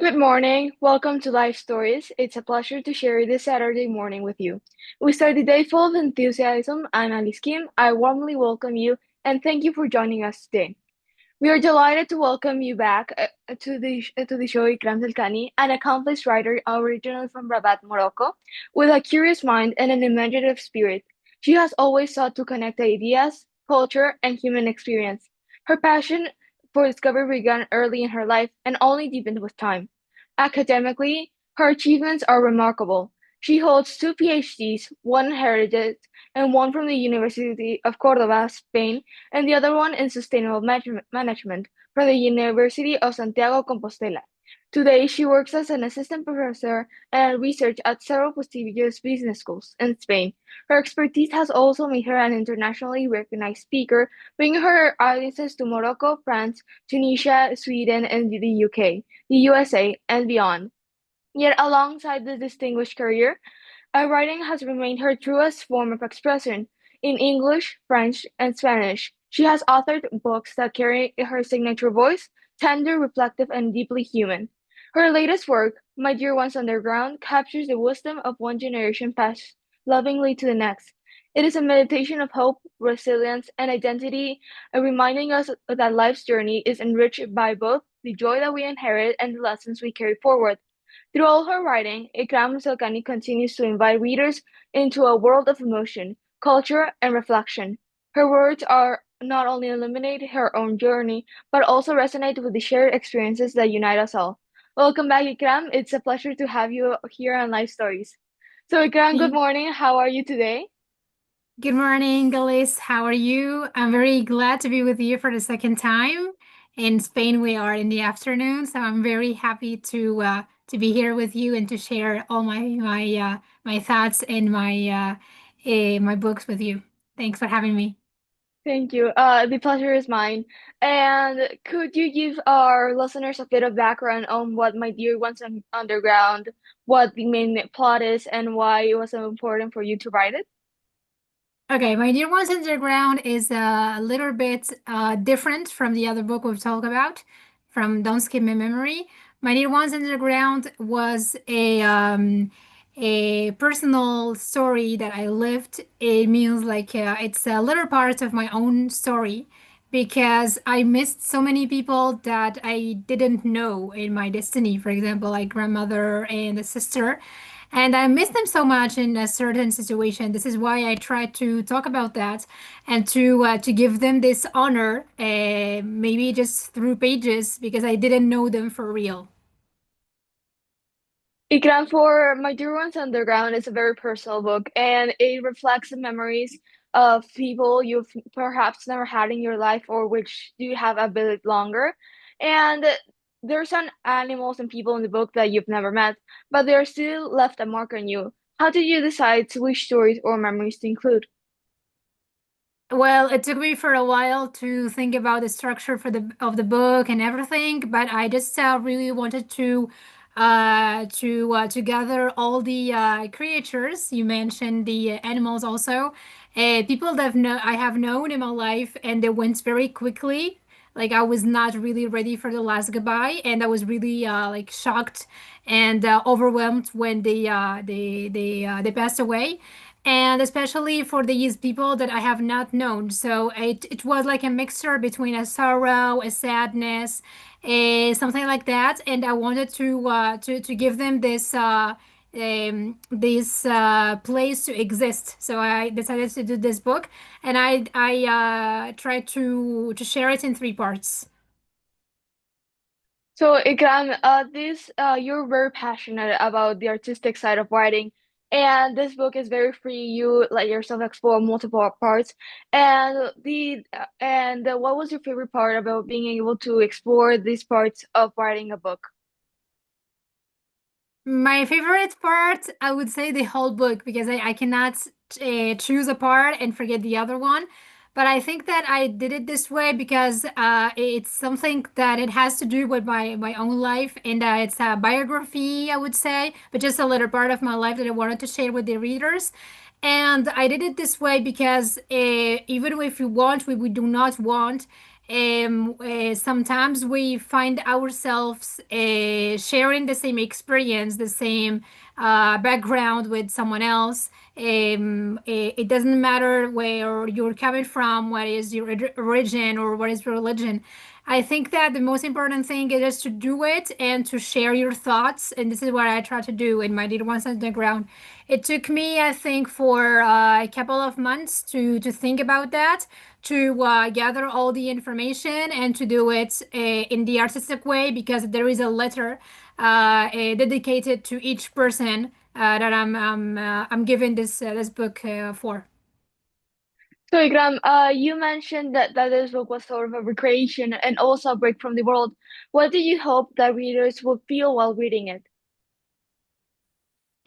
Good morning. Welcome to Life Stories. It's a pleasure to share this Saturday morning with you. We start the day full of enthusiasm. I'm Alys. I warmly welcome you and thank you for joining us today. We are delighted to welcome you back to the show Ikrame Selkani, an accomplished writer originally from Rabat, Morocco, with a curious mind and an imaginative spirit. She has always sought to connect ideas, culture, and human experience. Her passion for discovery began early in her life and only deepened with time. Academically, her achievements are remarkable. She holds two PhDs, one in heritage and one from the University of Córdoba, Spain, and the other one in sustainable management from the University of Santiago Compostela. Today, she works as an assistant professor and research at several prestigious business schools in Spain. Her expertise has also made her an internationally recognized speaker, bringing her audiences to Morocco, France, Tunisia, Sweden, and the UK, the USA, and beyond. Yet, alongside this distinguished career, writing has remained her truest form of expression. In English, French, and Spanish, she has authored books that carry her signature voice, tender, reflective, and deeply human. Her latest work, My Dear Ones Underground, captures the wisdom of one generation passed lovingly to the next. It is a meditation of hope, resilience, and identity, reminding us that life's journey is enriched by both the joy that we inherit and the lessons we carry forward. Through all her writing, Ikrame Selkani continues to invite readers into a world of emotion, culture, and reflection. Her words are not only illuminate her own journey, but also resonate with the shared experiences that unite us all. Welcome back, Ikram. It's a pleasure to have you here on Life Stories. So, Ikram, good Thank- morning. How are you today? Good morning, Alys. How are you? I'm very glad to be with you for the second time. In Spain, we are in the afternoon, so I'm very happy to be here with you and to share all my thoughts and my books with you. Thanks for having me. Thank you. The pleasure is mine. And could you give our listeners a bit of background on what My Dear Ones Underground, what the main plot is, and why it was so important for you to write it? Okay, My Dear Ones Underground is a little bit different from the other book we've talked about, from Don't Skip My Memory. My Dear Ones Underground was a personal story that I lived. It means like it's a little part of my own story because I missed so many people that I didn't know in my destiny. For example, like grandmother and a sister, and I miss them so much in a certain situation. This is why I try to talk about that and to give them this honor, maybe just through pages because I didn't know them for real. Ikram, for My Dear Ones Underground is a very personal book, and it reflects the memories of people you've perhaps never had in your life or which do have a bit longer. And there's some animals and people in the book that you've never met, but they're still left a mark on you. How did you decide which stories or memories to include? Well, it took me for a while to think about the structure for the book and everything, but I just really wanted to gather all the creatures you mentioned, the animals also, people that I have known in my life, and they went very quickly. Like I was not really ready for the last goodbye, and I was really like shocked and overwhelmed when they passed away, and especially for these people that I have not known. So it was like a mixture between a sorrow, a sadness, something like that. And I wanted to give them this place to exist. So I decided to do this book, and I tried to share it in three parts. So, Ikram, this you're very passionate about the artistic side of writing, and this book is very free. You let yourself explore multiple parts. What was your favorite part about being able to explore these parts of writing a book? My favorite part, I would say the whole book because I cannot choose a part and forget the other one. But I think that I did it this way because it's something that it has to do with my own life, and it's a biography, I would say, but just a little part of my life that I wanted to share with the readers. And I did it this way because even if we do not want, Sometimes we find ourselves sharing the same experience, the same background with someone else. It doesn't matter where you're coming from, what is your origin or what is your religion. I think that the most important thing is just to do it and to share your thoughts. And this is what I try to do in my Little Ones on the Ground. It took me, I think, for a couple of months to think about that, to gather all the information and to do it in the artistic way because there is a letter dedicated to each person that I'm giving this book for. So, Ikram, you mentioned that this book was sort of a recreation and also a break from the world. What do you hope that readers will feel while reading it?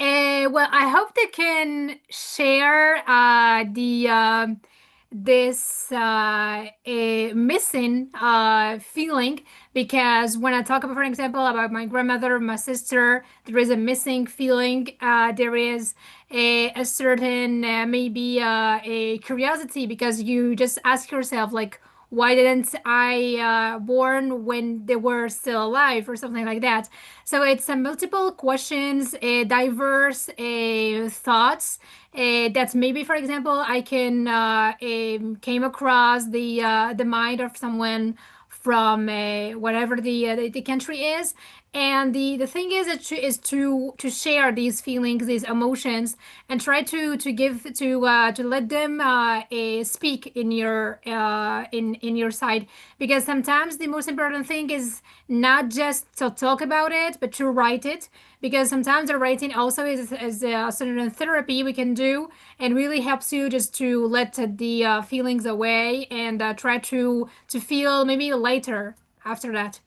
Well, I hope they can share the this missing feeling because when I talk about, for example, about my grandmother, my sister, there is a missing feeling. There is a certain maybe a curiosity because you just ask yourself like, why didn't I born when they were still alive or something like that? So it's multiple questions, diverse thoughts that maybe, for example, I can came across the mind of someone from whatever the country is. And the thing is to share these feelings, these emotions, and try to give to let them speak in in your side, because sometimes the most important thing is not just to talk about it, but to write it. Because sometimes the writing also is a certain therapy we can do and really helps you just to let the feelings away and try to feel maybe later after that.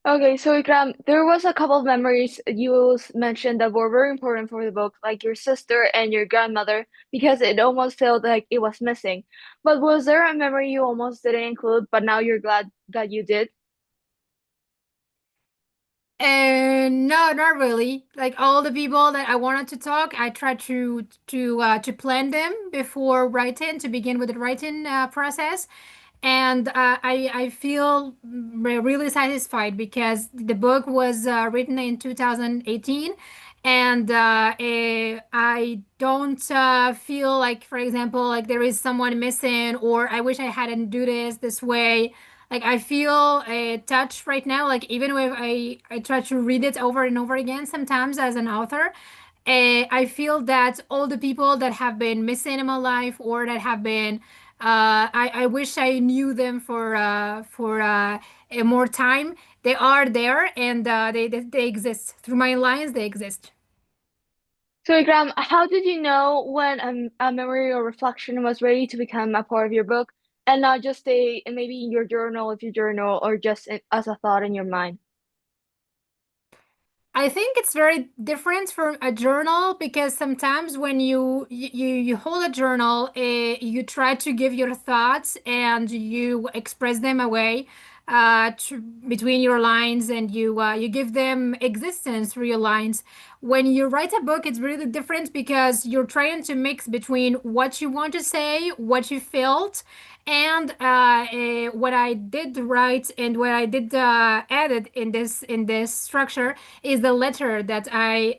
Okay, so Ikram, there was a couple of memories you mentioned that were very important for the book, like your sister and your grandmother, because it almost felt like it was missing. But was there a memory you almost didn't include, but now you're glad that you did? And no, not really. Like all the people that I wanted to talk, I tried to plan them before writing, to begin with the writing process. And I feel really satisfied because the book was written in 2018, and I don't feel like, for example, like there is someone missing or I wish I hadn't do this way. Like I feel a touch right now. Like even if I try to read it over and over again, sometimes as an author, I feel that all the people that have been missing in my life or that have been, I wish I knew them for a more time. They are there and they exist through my lines. They exist. So Ikram, how did you know when a memory or reflection was ready to become a part of your book and not just stay maybe in your journal if you journal or just as a thought in your mind? I think it's very different from a journal because sometimes when you hold a journal, you try to give your thoughts and you express them away between your lines, and you give them existence through your lines. When you write a book, it's really different because you're trying to mix between what you want to say, what you felt, and what I did write and what I did added in this structure is the letter that I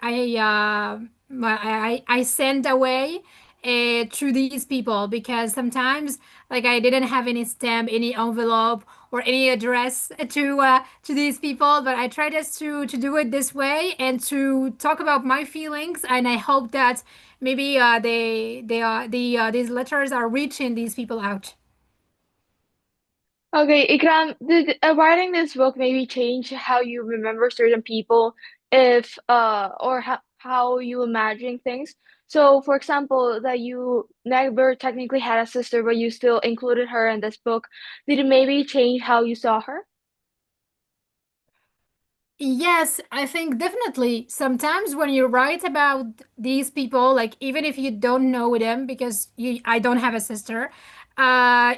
send away to these people, because sometimes like I didn't have any stamp, any envelope, or any address to these people, but I tried just to do it this way and to talk about my feelings, and I hope that maybe they are these letters are reaching these people out. Okay, Ikram, did writing this book maybe change how you remember certain people, if or how you imagine things? So, for example, that you never technically had a sister, but you still included her in this book. Did it maybe change how you saw her? Yes, I think definitely. Sometimes when you write about these people, like even if you don't know them, because I don't have a sister,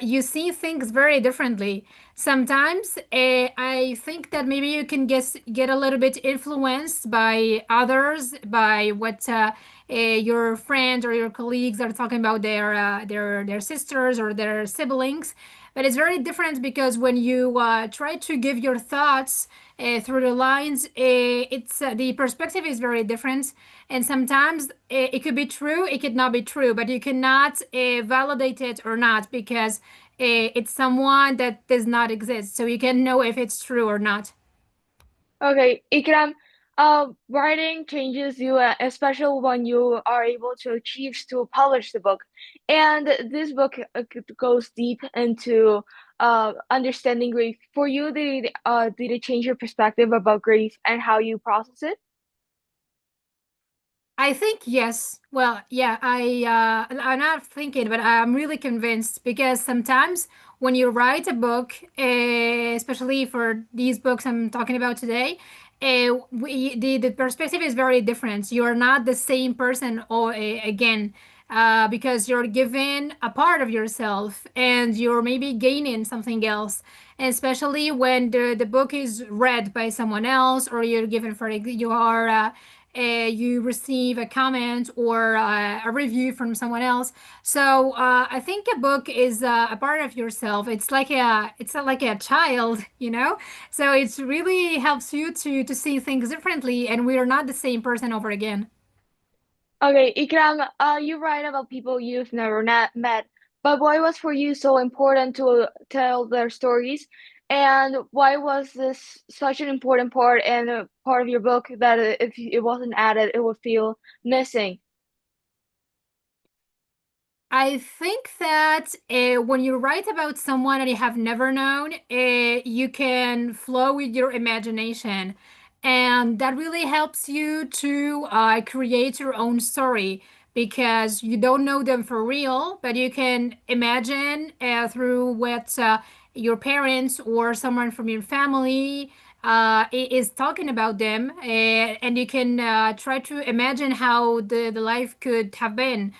you see things very differently. Sometimes I think that maybe you can get a little bit influenced by others, by what your friends or your colleagues are talking about their sisters or their siblings. But it's very different because when you try to give your thoughts through the lines, it's the perspective is very different, and sometimes it could be true, it could not be true, but you cannot validate it or not because it's someone that does not exist, so you can know if it's true or not. Okay, Ikram, writing changes you, especially when you are able to achieve to publish the book. And this book goes deep into understanding grief. For you, did it change your perspective about grief and how you process it? I think yes. Well, yeah, I'm not thinking, but I'm really convinced because sometimes when you write a book, especially for these books I'm talking about today, the perspective is very different. You are not the same person or again, because you're given a part of yourself and you're maybe gaining something else. And especially when the book is read by someone else or you're given for you are. You receive a comment or a review from someone else. So I think a book is a part of yourself. It's like a child, you know. So it's really helps you to see things differently, and we are not the same person over again. Okay, Ikram, you write about people you've never met, but why was for you so important to tell their stories? And why was this such an important part and a part of your book that if it wasn't added, it would feel missing? I think that when you write about someone that you have never known, you can flow with your imagination. And that really helps you to create your own story because you don't know them for real, but you can imagine through what your parents or someone from your family is talking about them. And you can try to imagine how the life could have been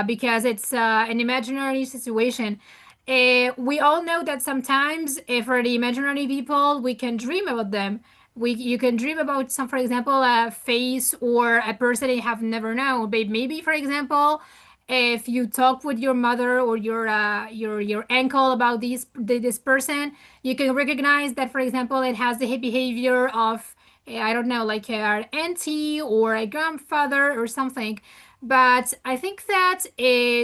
because it's an imaginary situation. We all know that sometimes, for the imaginary people, we can dream about them. You can dream about some, for example, a face or a person you have never known. But maybe, for example, if you talk with your mother or your uncle about this person, you can recognize that, for example, it has the behavior of I don't know, like an auntie or a grandfather or something. But I think that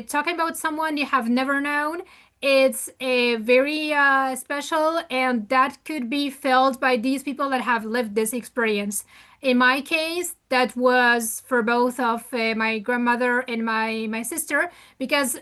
talking about someone you have never known, it's a very special, and that could be felt by these people that have lived this experience. In my case, that was for both of my grandmother and my sister, because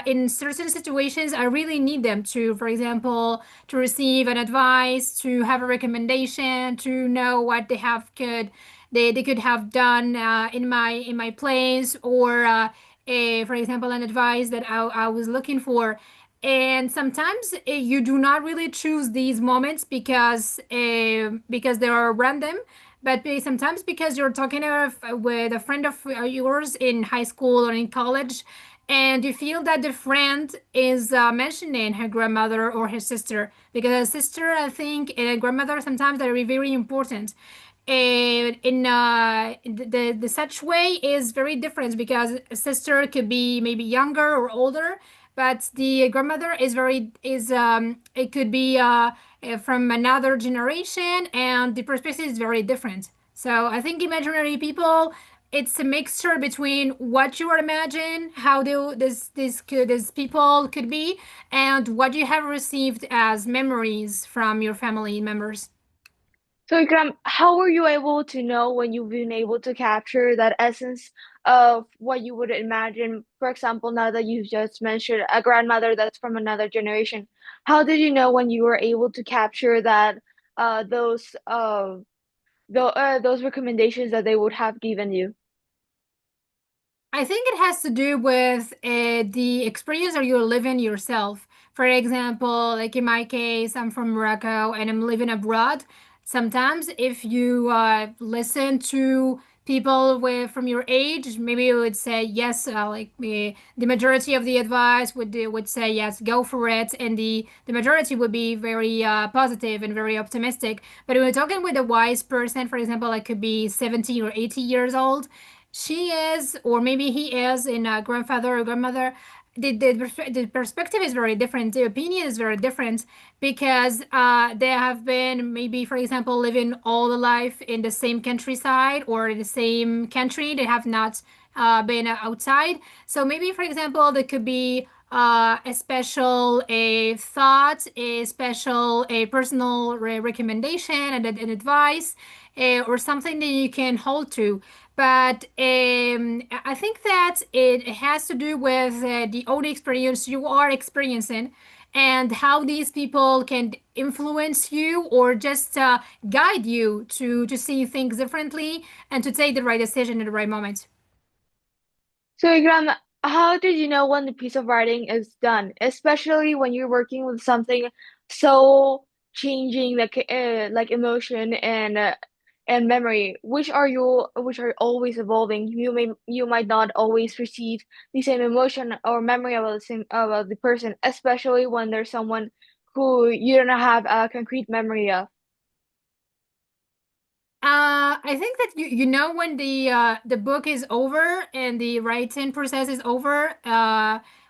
in certain situations, I really need them to, for example, to receive an advice, to have a recommendation, to know what they could have done in my place or for example an advice that I was looking for. And sometimes you do not really choose these moments because they are random, but sometimes because you're talking with a friend of yours in high school or in college, and you feel that the friend is mentioning her grandmother or her sister, because a sister, I think, and a grandmother sometimes are very important. And in the such way is very different because a sister could be maybe younger or older, but the grandmother is very is it could be from another generation, and the perspective is very different. So I think imaginary people, it's a mixture between what you imagine how this people could be, and what you have received as memories from your family members. So, Ikram, how were you able to know when you've been able to capture that essence of what you would imagine? For example, now that you just mentioned a grandmother that's from another generation, how did you know when you were able to capture that uh, those uh, those recommendations that they would have given you? I think it has to do with the experience that you're living yourself. For example, like in my case, I'm from Morocco and I'm living abroad. Sometimes, if you listen to people from your age, maybe you would say yes. The majority of the advice would say yes, go for it, and the majority would be very positive and very optimistic. But when we're talking with a wise person, for example, like could be 70 or 80 years old, she is, or maybe he is, in a grandfather or grandmother. the perspective is very different. The opinion is very different because they have been maybe, for example, living all the life in the same countryside or in the same country. They have not been outside. So maybe, for example, there could be a special a thought, a special a personal recommendation and advice, or something that you can hold to. But I think that it has to do with the own experience you are experiencing and how these people can influence you or just guide you to see things differently and to take the right decision at the right moment. So, Ikram, how did you know when the piece of writing is done, especially when you're working with something so changing, like emotion and memory, which are always evolving. You might not always receive the same emotion or memory about the person, especially when there's someone who you don't have a concrete memory of. I think that you know when the book is over and the writing process is over,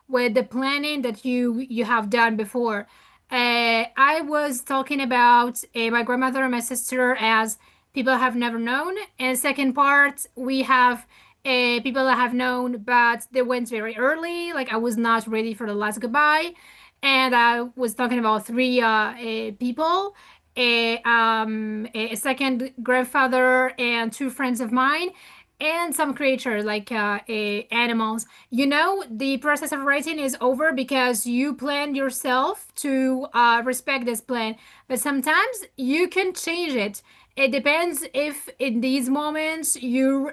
with the planning that you have done before. I was talking about my grandmother and my sister as people I have never known, and second part we have people I have known, but they went very early. Like I was not ready for the last goodbye, and I was talking about three people, a second grandfather and two friends of mine and some creatures like animals. You know, the process of writing is over because you plan yourself to respect this plan, but sometimes you can change it. It depends if in these moments you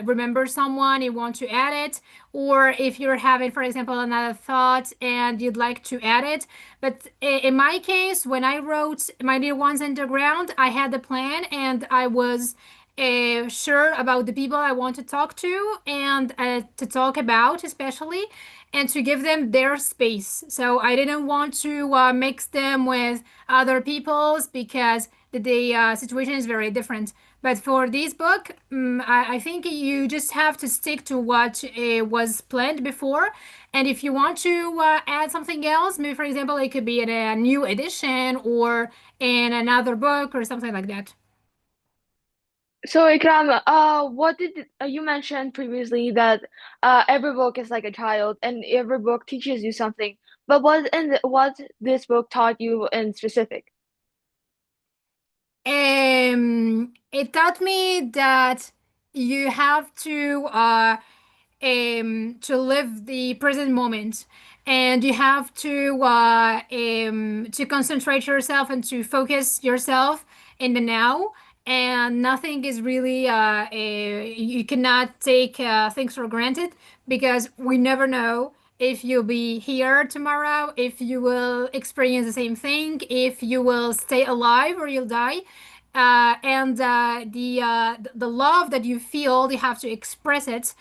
remember someone, you want to add it, or if you're having, for example, another thought and you'd like to add it. But in my case, when I wrote My Dear Ones Underground, I had the plan and I was sure about the people I want to talk to and to talk about, especially, and to give them their space. So I didn't want to mix them with other people's because the situation is very different. But for this book, I think you just have to stick to what was planned before. And if you want to add something else, maybe for example, it could be in a new edition or in another book or something like that. So, Ikram, what did you mentioned previously that every book is like a child and every book teaches you something. But what this book taught you in specific? It taught me that you have to live the present moment, and you have to concentrate yourself and to focus yourself in the now, and nothing is really you cannot take things for granted because we never know if you'll be here tomorrow, if you will experience the same thing, if you will stay alive or you'll die. And the love that you feel, you have to express it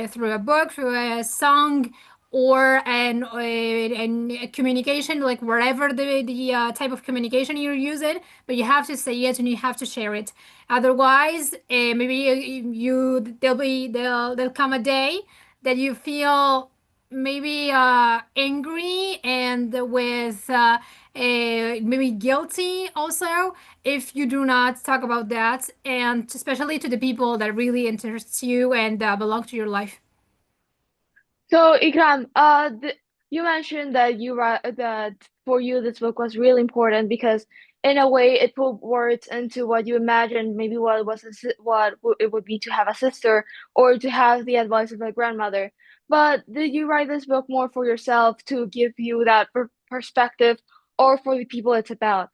through a book, through a song, or an a communication, like wherever the type of communication you're using. But you have to say it and you have to share it. Otherwise, maybe there'll come a day that you feel maybe angry and with maybe guilty also if you do not talk about that, and especially to the people that really interests you and belong to your life. So, Ikram, you mentioned that that for you this book was really important because in a way it put words into what you imagined, maybe what it was it would be to have a sister or to have the advice of a grandmother. But did you write this book more for yourself to give you that perspective or for the people it's about?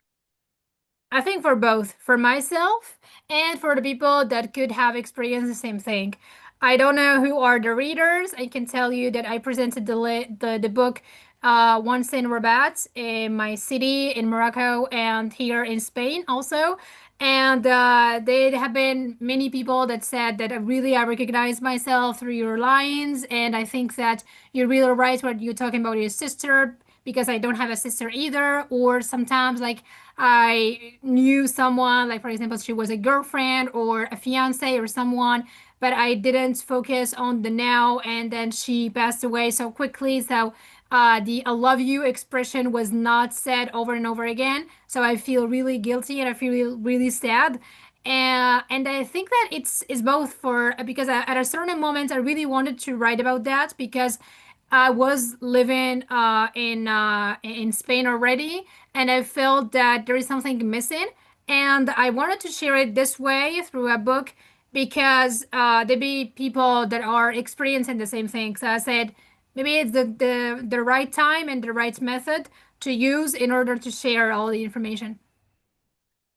I think for both, for myself and for the people that could have experienced the same thing. I don't know who are the readers. I can tell you that I presented the book once in Rabat, in my city in Morocco, and here in Spain also. And there have been many people that said that I recognize myself through your lines, and I think that you're really right when you're talking about your sister because I don't have a sister either. Or sometimes like I knew someone, like for example, she was a girlfriend or a fiance or someone, but I didn't focus on the now, and then she passed away so quickly. So the I love you expression was not said over and over again. So I feel really guilty and I feel really sad. And I think that it's both for because at a certain moment I really wanted to write about that because I was living in Spain already, and I felt that there is something missing, and I wanted to share it this way through a book because there be people that are experiencing the same thing. So I said maybe it's the right time and the right method to use in order to share all the information.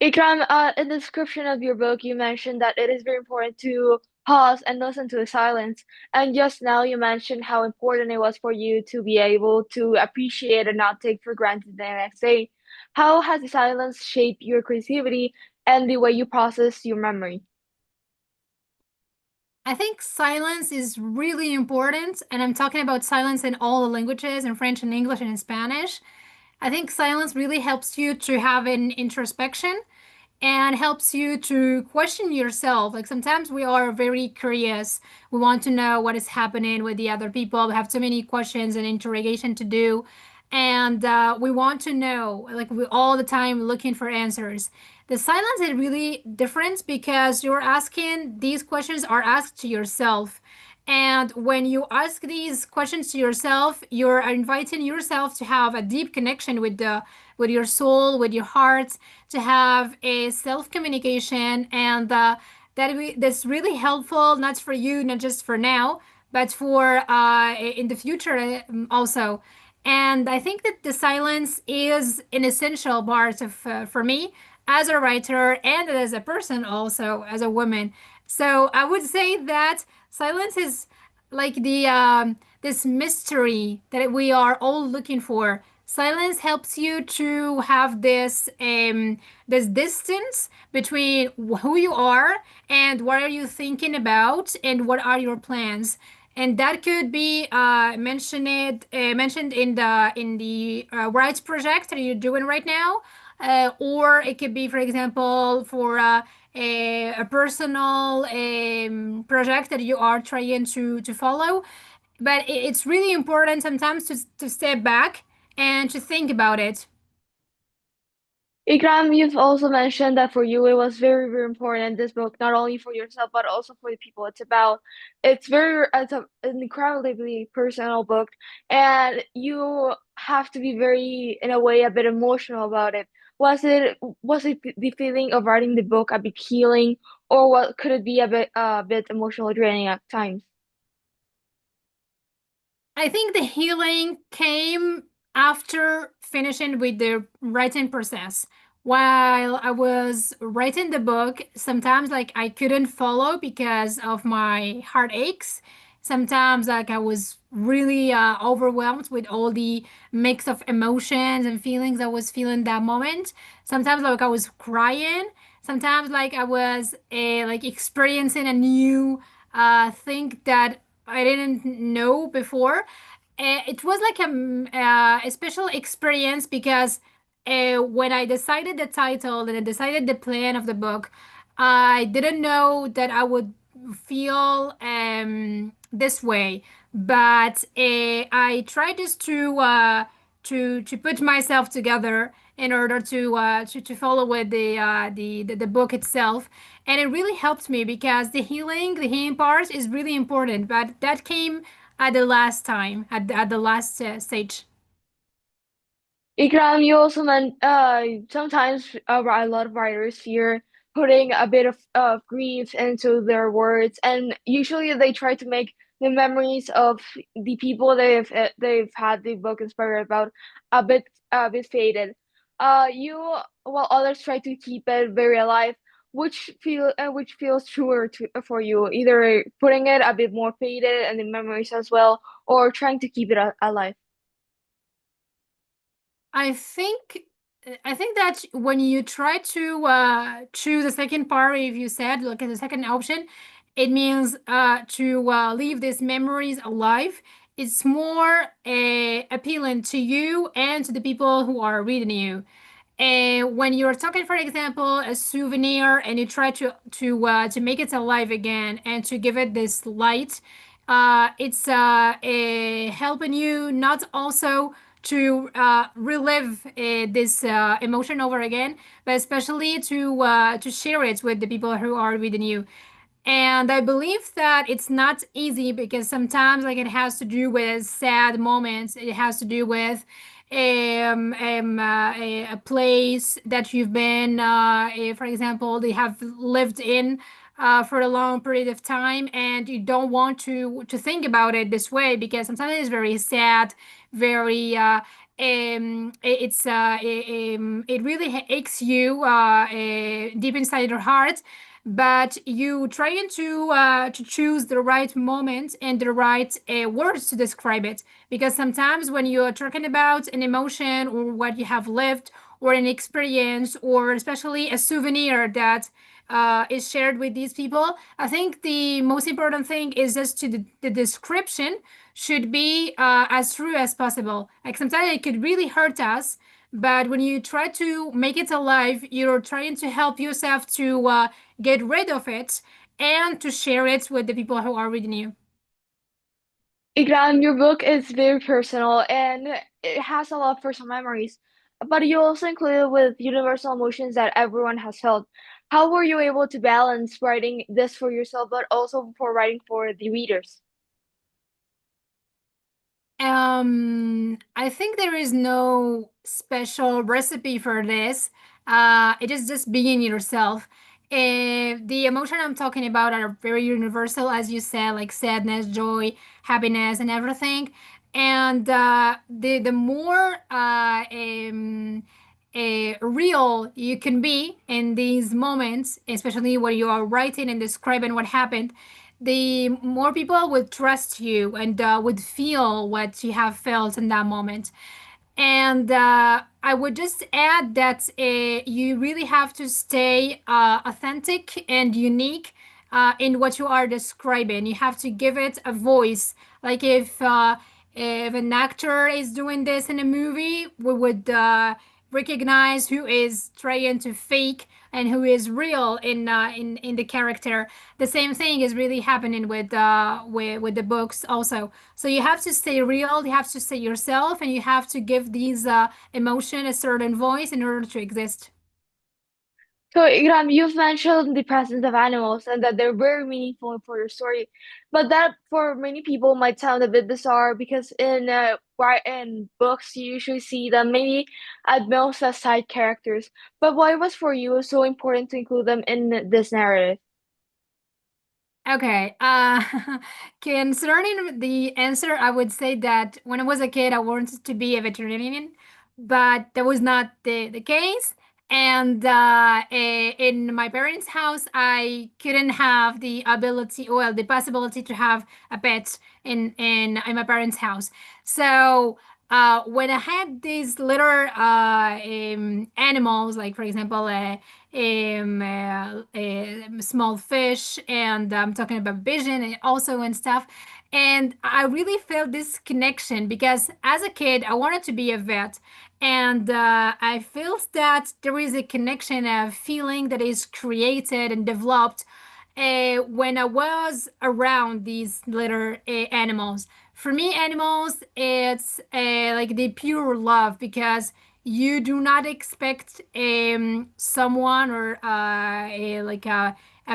Ikram, in the description of your book, you mentioned that it is very important to pause and listen to the silence. And just now, you mentioned how important it was for you to be able to appreciate and not take for granted the next day. How has the silence shaped your creativity and the way you process your memory? I think silence is really important, and I'm talking about silence in all the languages, in French and English and in Spanish. I think silence really helps you to have an introspection and helps you to question yourself. Like sometimes we are very curious. We want to know what is happening with the other people. We have so many questions and interrogation to do. And we want to know, like we all the time looking for answers. The silence is really different because you're asking these questions are asked to yourself. And when you ask these questions to yourself, you're inviting yourself to have a deep connection with your soul, with your heart, to have a self communication, and that's really helpful, not for you, not just for now, but for in the future also. And I think that the silence is an essential part of for me as a writer and as a person, also as a woman. So I would say that silence is like the this mystery that we are all looking for. Silence helps you to have this distance between who you are and what are you thinking about and what are your plans. And that could be mentioned in the rights project that you're doing right now, or it could be, for example, for a personal project that you are trying to follow. But it's really important sometimes to step back and to think about it. Ikram, you've also mentioned that for you it was very, very important, this book, not only for yourself but also for the people it's about. An incredibly personal book, and you have to be very, in a way, a bit emotional about it. Was it the feeling of writing the book a bit healing, or what could it be a bit emotional draining at times? I think the healing came after finishing with the writing process. While I was writing the book, sometimes like I couldn't follow because of my heartaches. Sometimes like I was really overwhelmed with all the mix of emotions and feelings I was feeling that moment. Sometimes like I was crying. Sometimes like I was like experiencing a new thing that I didn't know before. It was like a special experience because when I decided the title and I decided the plan of the book, I didn't know that I would feel this way. But I tried just to put myself together in order to follow with the book itself, and it really helped me because the healing part is really important, but that came at the last time, at the last stage. Ikram, you also meant sometimes a lot of writers fear putting a bit of grief into their words, and usually they try to make the memories of the people they've had the book inspired about a bit faded. You while others try to keep it very alive. Which feels truer for you, either putting it a bit more faded and the memories as well, or trying to keep it alive. I think I think that when you try to choose the second part, if you said look at the second option, it means to leave these memories alive. it's more appealing to you and to the people who are reading you. And when you're talking, for example, a souvenir, and you try to make it alive again and to give it this light, it's helping you not also to relive this emotion over again, but especially to share it with the people who are reading you. And I believe that it's not easy because sometimes like it has to do with sad moments. It has to do with a place that you've been, for example, they have lived in for a long period of time, and you don't want to think about it this way because sometimes it's very sad, very it really aches you deep inside your heart, but you trying to choose the right moment and the right words to describe it, because sometimes when you are talking about an emotion or what you have lived or an experience or especially a souvenir that is shared with these people, I think the most important thing is just the description should be as true as possible. Like sometimes it could really hurt us, but when you try to make it alive, you're trying to help yourself to get rid of it and to share it with the people who are reading you. Igram, your book is very personal and it has a lot of personal memories, but you also include it with universal emotions that everyone has felt. How were you able to balance writing this for yourself, but also for writing for the readers? I think there is no special recipe for this. It is just being yourself. The emotion I'm talking about are very universal, as you said, like sadness, joy, happiness, and everything. And the more real you can be in these moments, especially when you are writing and describing what happened, the more people would trust you and would feel what you have felt in that moment. And I would just add that you really have to stay authentic and unique in what you are describing. You have to give it a voice. Like if an actor is doing this in a movie, we would recognize who is trying to fake and who is real in the character. The same thing is really happening with the books also. So you have to stay real, you have to stay yourself, and you have to give these emotion a certain voice in order to exist. So, Iram, you've mentioned the presence of animals and that they're very meaningful for your story, but that for many people might sound a bit bizarre because in books you usually see them maybe at most as side characters. But why was for you so important to include them in this narrative? Okay. Concerning the answer, I would say that when I was a kid, I wanted to be a veterinarian, but that was not the case. And in my parents' house, I couldn't have the ability, well, the possibility to have a pet in my parents' house. So when I had these little animals, like for example, a small fish, and I'm talking about vision and also and stuff. And I really felt this connection because as a kid, I wanted to be a vet. And I felt that there is a connection, a feeling that is created and developed when I was around these little animals. For me, animals, it's like the pure love because you do not expect someone or a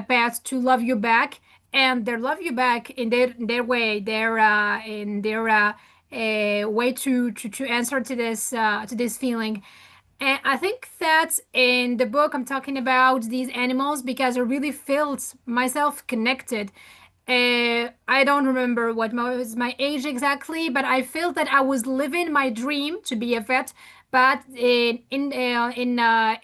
pet to love you back, and they love you back in their way, their in their way to answer to this feeling. And I think that in the book, I'm talking about these animals because I really felt myself connected. I don't remember what was my age exactly, but I felt that I was living my dream to be a vet, but in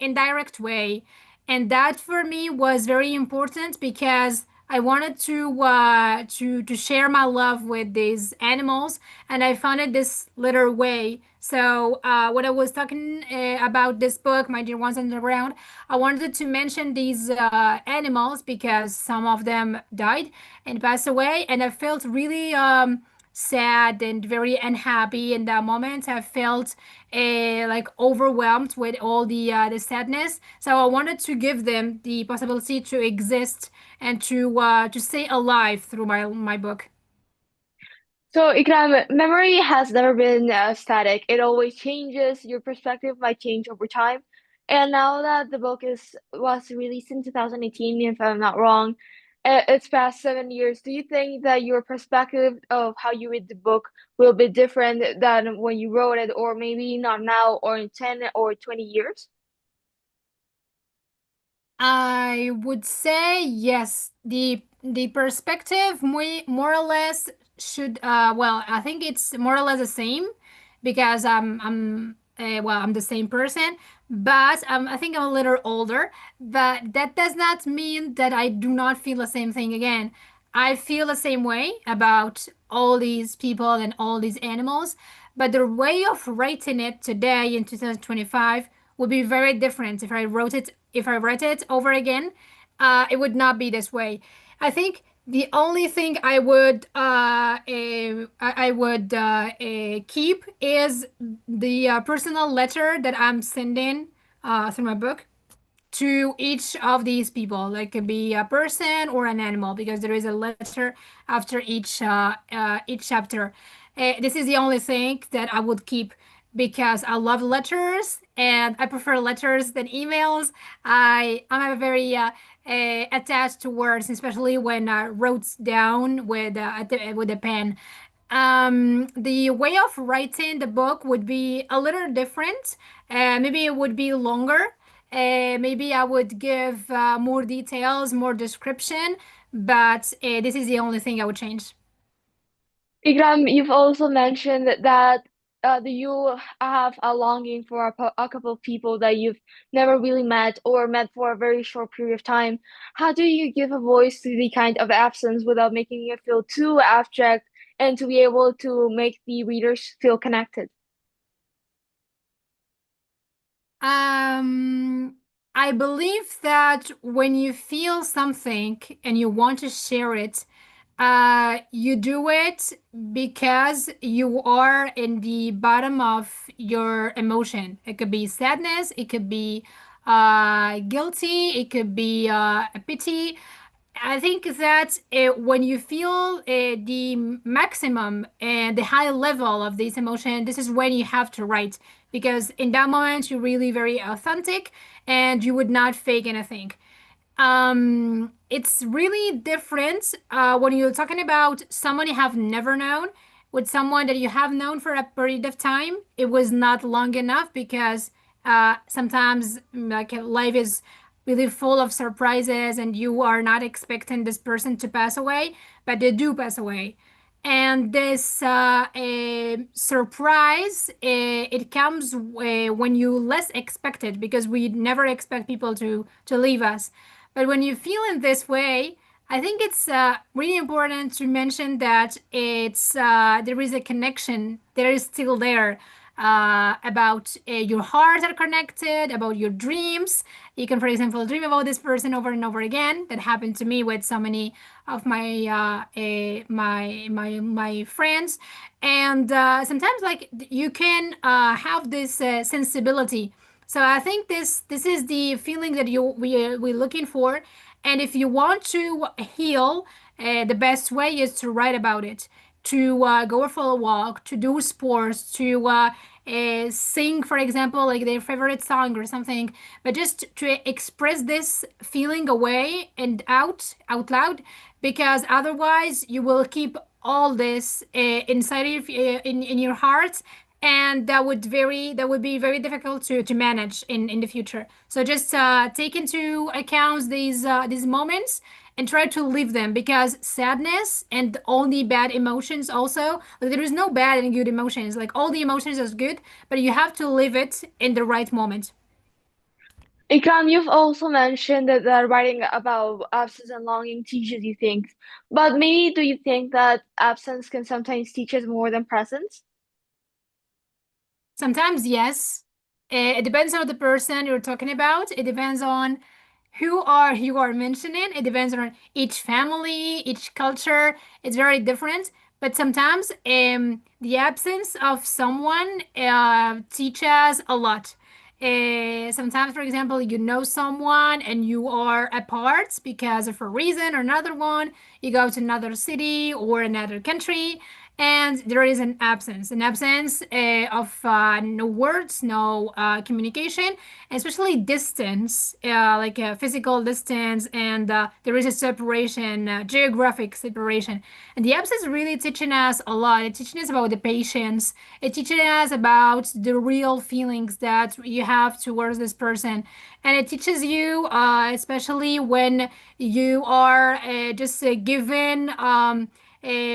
indirect way, and that for me was very important because I wanted to share my love with these animals, and I found it this little way. So when I was talking about this book, My Dear Ones on the Ground, I wanted to mention these animals because some of them died and passed away, and I felt really sad and very unhappy in that moment. I felt like overwhelmed with all the sadness. So I wanted to give them the possibility to exist and to stay alive through my book. So, Ikram, memory has never been static. It always changes. Your perspective might change over time. And now that the book is was released in 2018, if I'm not wrong, it's past 7 years. Do you think that your perspective of how you read the book will be different than when you wrote it, or maybe not now, or in 10 or 20 years? I would say yes. The perspective more or less should well, I think it's more or less the same because I'm the same person, but I think I'm a little older, but that does not mean that I do not feel the same thing again. I feel the same way about all these people and all these animals, but the way of writing it today in 2025 would be very different if I wrote it over again. It would not be this way. I think the only thing I would keep is the personal letter that I'm sending through my book to each of these people. Like, it could be a person or an animal, because there is a letter after each chapter. This is the only thing that I would keep because I love letters and I prefer letters than emails. I'm a very attached to words, especially when I wrote down with a pen. The way of writing the book would be a little different. Maybe it would be longer. Maybe I would give more details, more description, but this is the only thing I would change. Ikram, you've also mentioned that you have a longing for a couple of people that you've never really met or met for a very short period of time. How do you give a voice to the kind of absence without making it feel too abstract and to be able to make the readers feel connected? Um, I believe that when you feel something and you want to share it, you do it because you are in the bottom of your emotion. It could be sadness, it could be guilty, it could be a pity. I think that when you feel the maximum and the high level of this emotion, this is when you have to write, because in that moment you're really very authentic and you would not fake anything. It's really different when you're talking about someone you have never known with someone that you have known for a period of time. It was not long enough because sometimes like life is really full of surprises and you are not expecting this person to pass away, but they do pass away. And this surprise, it comes when you less expect it, because we never expect people to leave us. But when you feel in this way, I think it's really important to mention that it's there is a connection. There is still there about your hearts are connected, about your dreams. You can, for example, dream about this person over and over again. That happened to me with so many of my friends, and sometimes like you can have this sensibility. So I think this is the feeling that we're looking for, and if you want to heal, the best way is to write about it, to go for a walk, to do sports, to sing, for example, like their favorite song or something, but just to express this feeling away and out loud, because otherwise you will keep all this inside of in your heart, and that would be very difficult to manage in the future. So just take into account these moments and try to live them, because sadness and all the bad emotions also, like, there is no bad and good emotions, like all the emotions is good, but you have to live it in the right moment. Ikram, you've also mentioned that writing about absence and longing teaches you things, but maybe do you think that absence can sometimes teach us more than presence? Sometimes, yes. It depends on the person you're talking about. It depends on who you are mentioning. It depends on each family, each culture. It's very different. But sometimes the absence of someone teaches a lot. Sometimes, for example, you know someone and you are apart because of a reason or another one. You go to another city or another country, and there is an absence of no words, no communication, especially distance, like physical distance, and there is a separation, geographic separation. And the apps is really teaching us a lot. It's teaching us about the patience. It's teaching us about the real feelings that you have towards this person. And it teaches you, especially when you are just given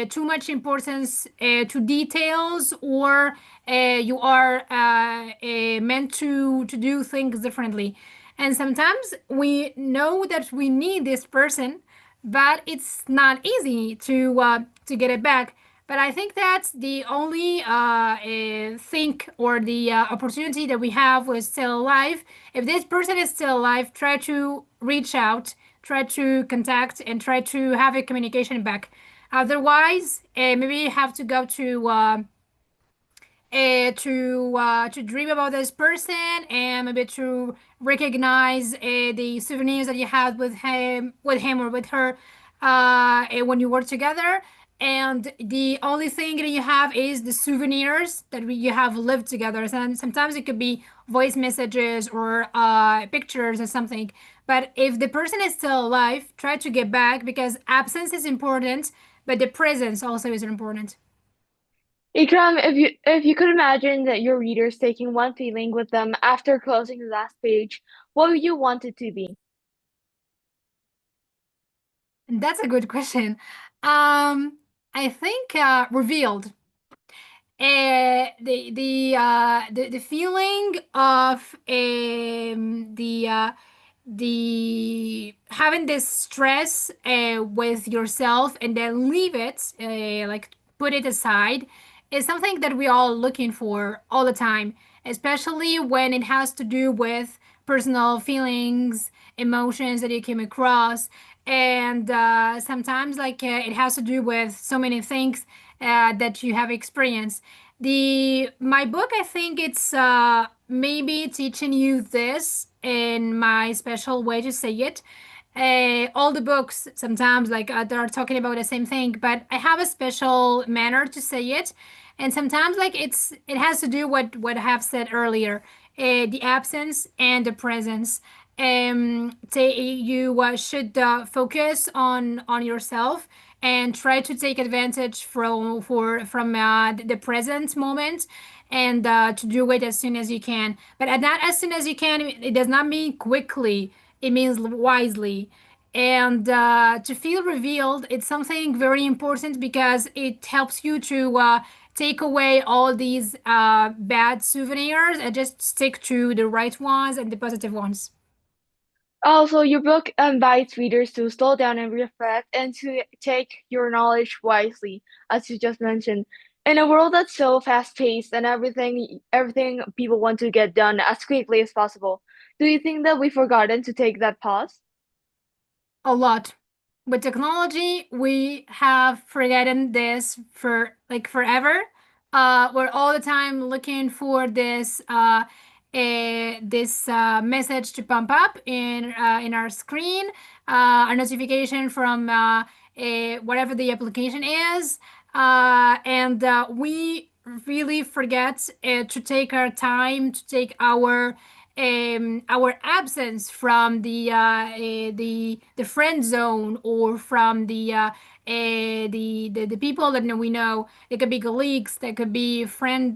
too much importance to details, or you are meant to do things differently. And sometimes we know that we need this person, but it's not easy to get it back. But I think that's the only thing or the opportunity that we have was still alive. If this person is still alive, try to reach out, try to contact, and try to have a communication back. Otherwise, maybe you have to go to dream about this person, and maybe to recognize the souvenirs that you had with him or with her when you were together. And the only thing that you have is the souvenirs that you have lived together. And sometimes it could be voice messages or pictures or something. But if the person is still alive, try to get back, because absence is important, but the presence also is important. Ikram, if you could imagine that your readers taking one feeling with them after closing the last page, what would you want it to be? That's a good question. I think revealed. The feeling of the having this stress with yourself and then leave it, like put it aside, is something that we all looking for all the time, especially when it has to do with personal feelings, emotions that you came across. And sometimes like it has to do with so many things that you have experienced. The my book, I think it's maybe teaching you this in my special way to say it. All the books sometimes like they're talking about the same thing, but I have a special manner to say it, and sometimes like it has to do with what I have said earlier, the absence and the presence. You should focus on yourself and try to take advantage from the present moment, and to do it as soon as you can. But at not as soon as you can, it does not mean quickly. It means wisely. And to feel revealed, it's something very important because it helps you to take away all these bad souvenirs and just stick to the right ones and the positive ones. Also, your book invites readers to slow down and reflect and to take your knowledge wisely, as you just mentioned. In a world that's so fast-paced and everything people want to get done as quickly as possible, do you think that we've forgotten to take that pause? A lot. With technology, we have forgotten this for like forever. We're all the time looking for this message to pump up in our screen, a notification from whatever the application is, and we really forget to take our time, to take our absence from the friend zone, or from the people that we know. It could be colleagues, that could be friend,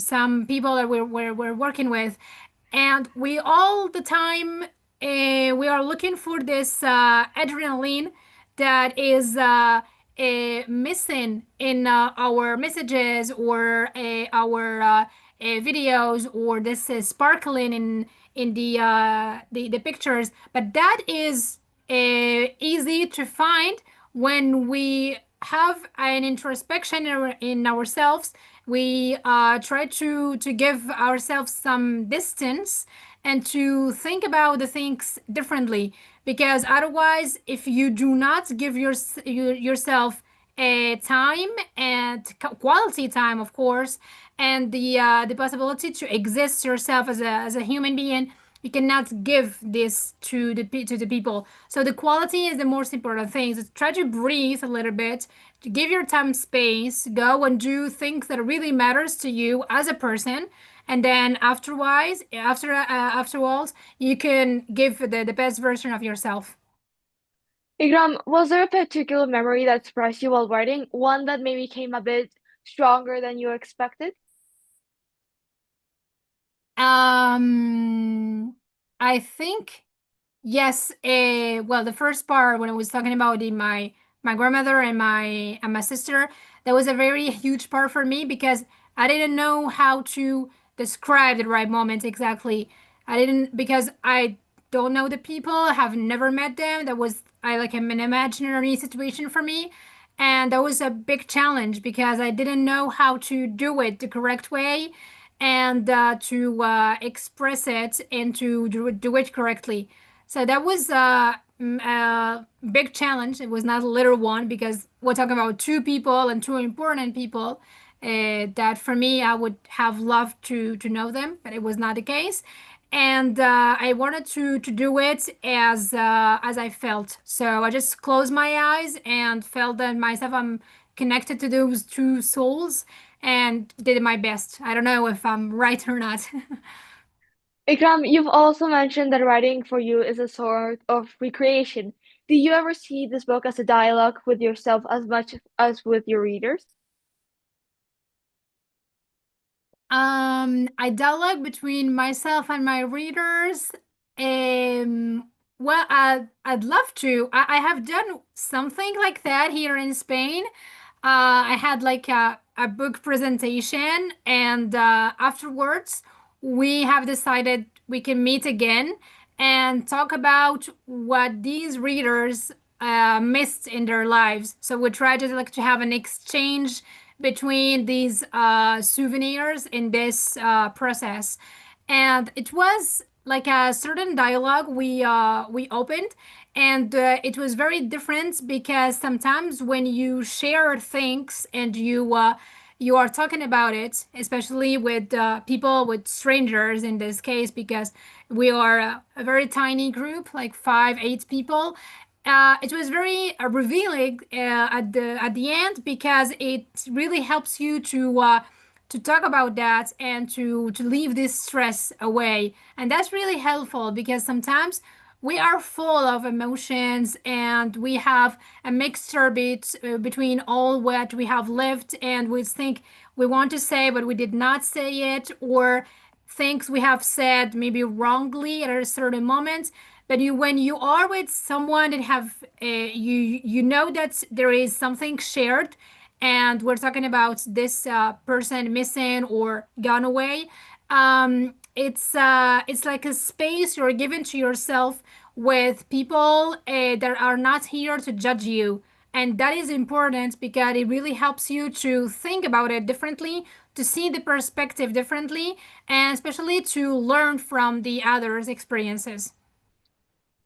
some people that we're working with, and we all the time we are looking for this adrenaline that is missing in our messages, or our videos, or this sparkling in the pictures. But that is easy to find when we have an introspection in ourselves. We try to give ourselves some distance and to think about the things differently. Because otherwise, if you do not give yourself a time and quality time, of course, and the possibility to exist yourself as a human being, you cannot give this to the people. So the quality is the most important thing. So try to breathe a little bit, to give your time space, go and do things that really matters to you as a person, and then afterwards, you can give the best version of yourself. Ikram, was there a particular memory that surprised you while writing? One that maybe came a bit stronger than you expected? Um, I think yes. Well, the first part when I was talking about my grandmother and my sister, that was a very huge part for me because I didn't know how to describe the right moment exactly. I didn't because I don't know the people, I have never met them. That was I like an imaginary situation for me. And that was a big challenge because I didn't know how to do it the correct way and to express it and to do it correctly. So that was a big challenge. It was not a little one because we're talking about two people and two important people. That for me, I would have loved to know them, but it was not the case. And I wanted to do it as I felt. So I just closed my eyes and felt that myself I'm connected to those two souls and did my best. I don't know if I'm right or not. Ikram, you've also mentioned that writing for you is a sort of recreation. Do you ever see this book as a dialogue with yourself as much as with your readers? I dialogue between myself and my readers. Um, well, I'd love to. I have done something like that here in Spain. I had like a book presentation, and afterwards, we have decided we can meet again and talk about what these readers missed in their lives. So we try to like to have an exchange between these souvenirs in this process, and it was like a certain dialogue we opened, and it was very different because sometimes when you share things and you are talking about it, especially with people, with strangers in this case, because we are a very tiny group, like 5, 8 people. It was very revealing at the end because it really helps you to talk about that and to leave this stress away, and that's really helpful because sometimes we are full of emotions and we have a mixture between all what we have lived and we think we want to say but we did not say it, or things we have said maybe wrongly at a certain moment. But when you are with someone that have you know that there is something shared, and we're talking about this person missing or gone away. It's like a space you're given to yourself with people that are not here to judge you. And that is important because it really helps you to think about it differently, to see the perspective differently, and especially to learn from the others' experiences.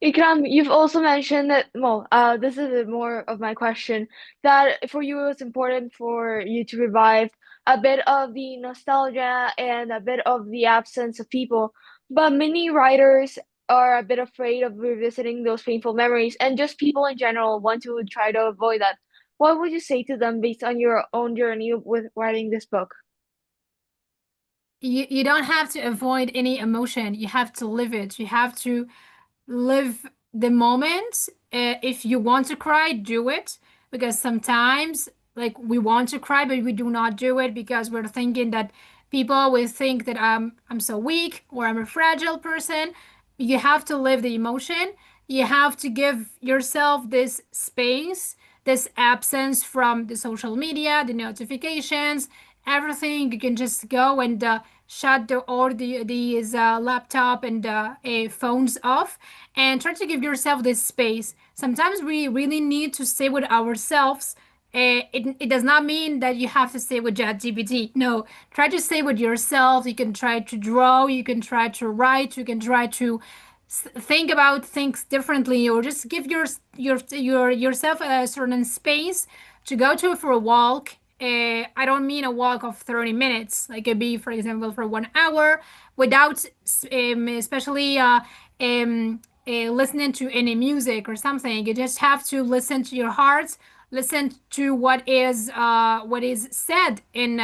Ikram, you've also mentioned that, well, this is more of my question, that for you it's important for you to revive a bit of the nostalgia and a bit of the absence of people. But many writers are a bit afraid of revisiting those painful memories, and just people in general want to try to avoid that. What would you say to them based on your own journey with writing this book? You don't have to avoid any emotion. You have to live it. You have to live the moment. If you want to cry, do it. Because sometimes, like, we want to cry, but we do not do it because we're thinking that people will think that I'm so weak or I'm a fragile person. You have to live the emotion. You have to give yourself this space, this absence from the social media, the notifications, everything. You can just go and shut all these laptop and phones off and try to give yourself this space. Sometimes we really need to stay with ourselves it does not mean that you have to stay with ChatGPT. No, try to stay with yourself. You can try to draw, you can try to write, you can try to think about things differently, or just give yourself a certain space to go to for a walk. I don't mean a walk of 30 minutes. Like it could be, for example, for 1 hour without, especially um, listening to any music or something. You just have to listen to your heart, listen to what is said in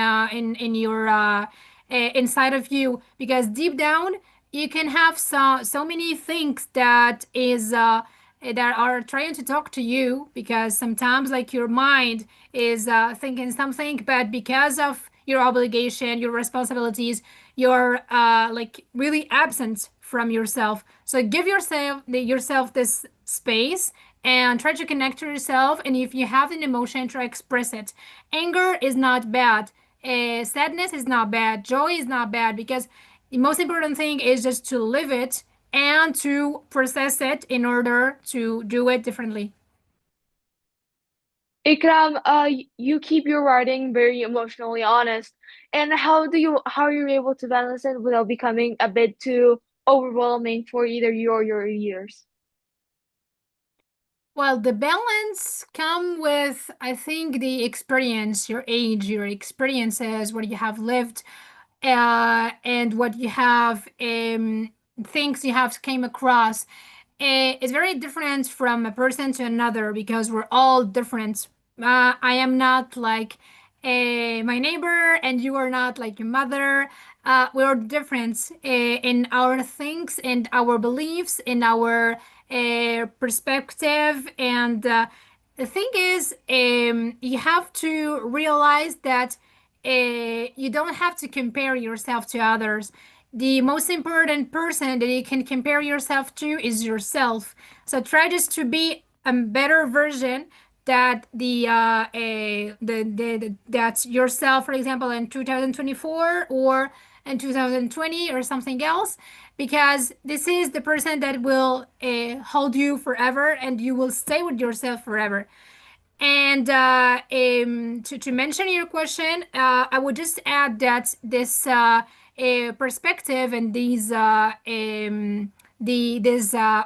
your inside of you, because deep down you can have so many things that are trying to talk to you, because sometimes like your mind is thinking something, but because of your obligation, your responsibilities, you're like really absent from yourself. So give yourself this space and try to connect to yourself. And if you have an emotion, try to express it. Anger is not bad. Sadness is not bad. Joy is not bad, because the most important thing is just to live it and to process it in order to do it differently. Ikram, you keep your writing very emotionally honest. And how are you able to balance it without becoming a bit too overwhelming for either you or your readers? Well, the balance come with, I think, the experience, your age, your experiences, what you have lived, and what you have, things you have came across. It's very different from a person to another, because we're all different. I am not like my neighbor, and you are not like your mother. We're different in our things, and our beliefs, in our perspective. And the thing is, you have to realize that you don't have to compare yourself to others. The most important person that you can compare yourself to is yourself. So try just to be a better version that that's yourself, for example, in 2024 or in 2020 or something else, because this is the person that will hold you forever, and you will stay with yourself forever. And to mention your question, I would just add that this perspective and these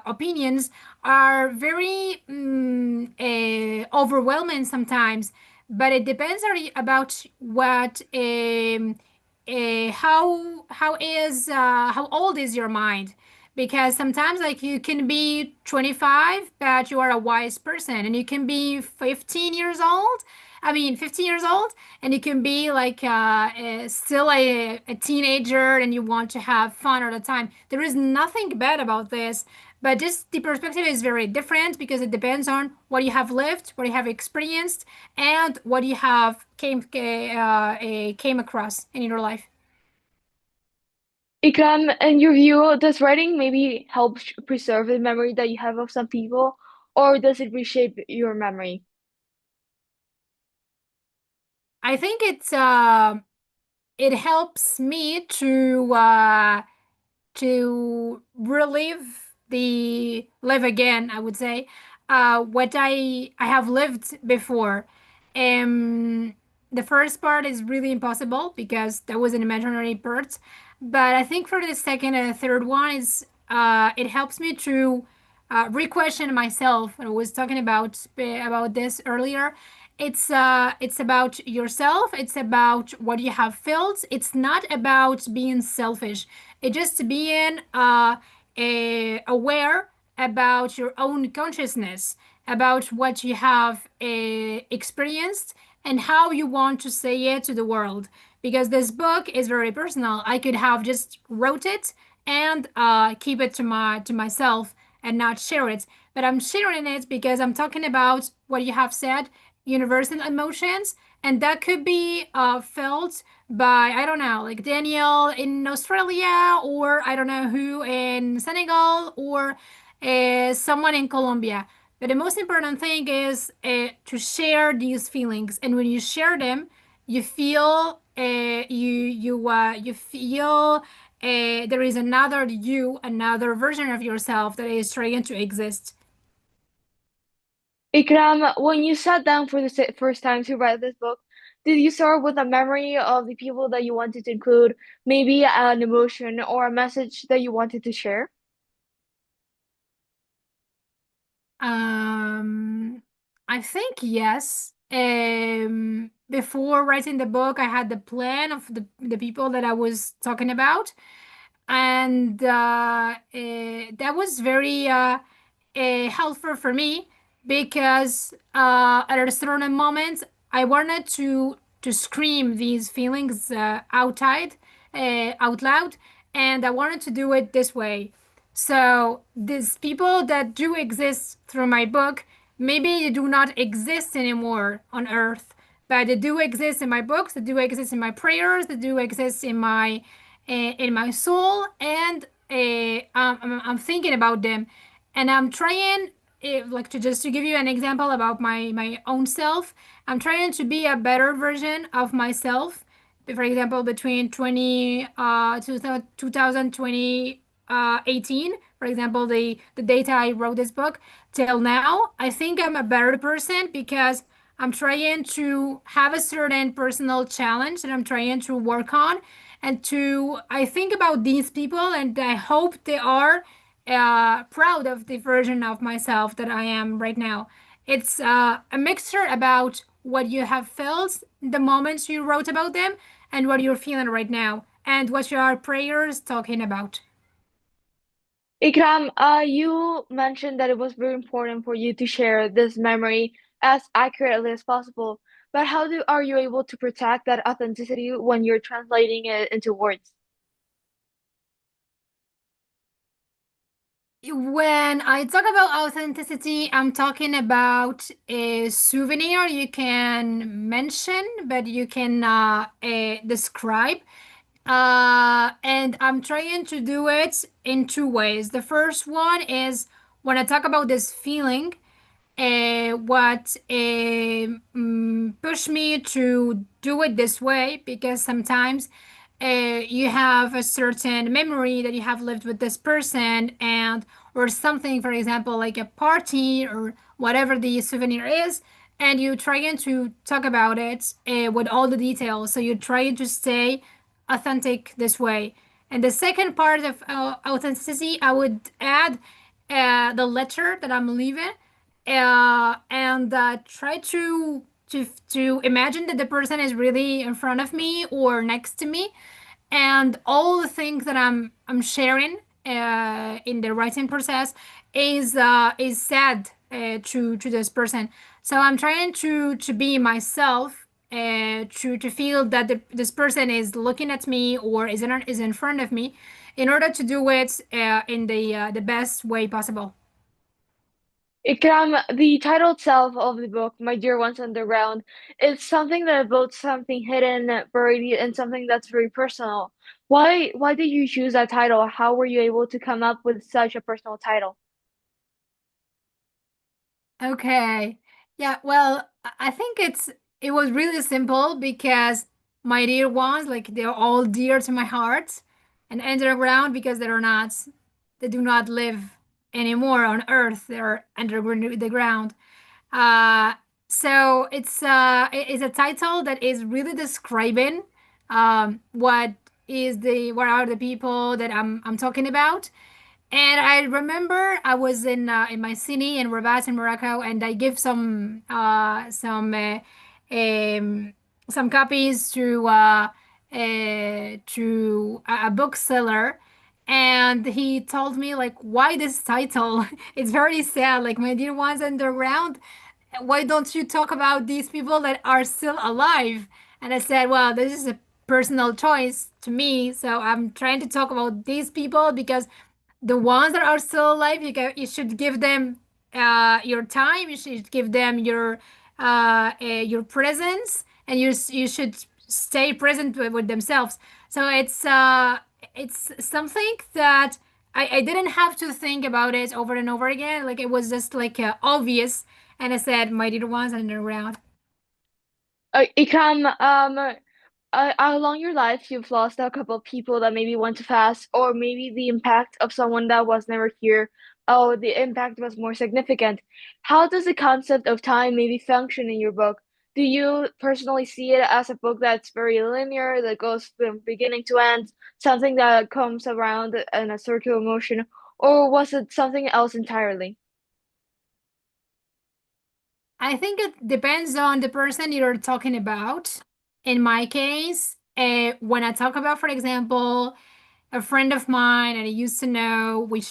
opinions are very overwhelming sometimes, but it depends about what how old is your mind, because sometimes like you can be 25 but you are a wise person, and you can be 15 years old, I mean 15 years old, and you can be like still a teenager, and you want to have fun all the time. There is nothing bad about this, but just the perspective is very different, because it depends on what you have lived, what you have experienced, and what you have came across in your life. Ikram, in your view, does writing maybe help preserve the memory that you have of some people, or does it reshape your memory? I think it helps me to relive the live again, I would say, what I have lived before. Um, the first part is really impossible, because that was an imaginary part, but I think for the second and third one is it helps me to re-question myself. I was talking about this earlier. It's about yourself. It's about what you have felt. It's not about being selfish. It's just being aware about your own consciousness, about what you have experienced, and how you want to say it to the world. Because this book is very personal. I could have just wrote it and keep it to myself and not share it. But I'm sharing it because I'm talking about what you have said, universal emotions, and that could be felt by, I don't know, like Daniel in Australia, or I don't know who in Senegal, or someone in Colombia. But the most important thing is to share these feelings, and when you share them, you feel you feel there is another you, another version of yourself that is trying to exist. Ikram, when you sat down for the first time to write this book, did you start with a memory of the people that you wanted to include, maybe an emotion or a message that you wanted to share? Um, I think yes. Before writing the book, I had the plan of the people that I was talking about, and that was very helpful for me because at a certain moment I wanted to scream these feelings out loud, and I wanted to do it this way. So these people that do exist through my book, maybe they do not exist anymore on Earth, but they do exist in my books. They do exist in my prayers. They do exist in my soul, and I'm thinking about them, and I'm trying, like, to just to give you an example about my own self. I'm trying to be a better version of myself. For example, between 2020 18, for example, the data I wrote this book till now, I think I'm a better person because I'm trying to have a certain personal challenge that I'm trying to work on, and to I think about these people, and I hope they are proud of the version of myself that I am right now. It's a mixture about what you have felt the moments you wrote about them, and what you're feeling right now, and what your prayers talking about. Ikram, you mentioned that it was very important for you to share this memory as accurately as possible, but are you able to protect that authenticity when you're translating it into words? When I talk about authenticity, I'm talking about a souvenir you can mention, but you can describe. And I'm trying to do it in two ways. The first one is when I talk about this feeling, what pushed me to do it this way, because sometimes you have a certain memory that you have lived with this person, and or something, for example, like a party or whatever the souvenir is, and you're trying to talk about it with all the details, so you're trying to stay authentic this way. And the second part of authenticity, I would add the letter that I'm leaving, and try to imagine that the person is really in front of me or next to me, and all the things that I'm sharing in the writing process is said to this person. So I'm trying to be myself, to feel that this person is looking at me or is in front of me, in order to do it in the best way possible. Ikram, the title itself of the book, My Dear Ones Underground, is something that evokes something hidden, buried, and something that's very personal. Why did you choose that title? How were you able to come up with such a personal title? Okay. Yeah, well, I think it was really simple because my dear ones, like, they're all dear to my heart, and underground because they do not live anymore on Earth. They're underground the ground. Uh, so it's a title that is really describing what are the people that I'm talking about. And I remember I was in my city in Rabat in Morocco, and I give um, some copies to a bookseller, and he told me, like, why this title? It's very sad. Like, my dear ones underground, why don't you talk about these people that are still alive? And I said, well, this is a personal choice to me, so I'm trying to talk about these people because the ones that are still alive, you should give them your time. You should give them your presence, and you should stay present with themselves. So it's something that I didn't have to think about it over and over again. Like, it was just like obvious, and I said, my little ones underground. Ikram, along your life, you've lost a couple of people that maybe went too fast, or maybe the impact of someone that was never here. oh, the impact was more significant. How does the concept of time maybe function in your book? Do you personally see it as a book that's very linear, that goes from beginning to end, something that comes around in a circular motion, or was it something else entirely? I think it depends on the person you're talking about. In my case, when I talk about, for example, a friend of mine and I used to know, we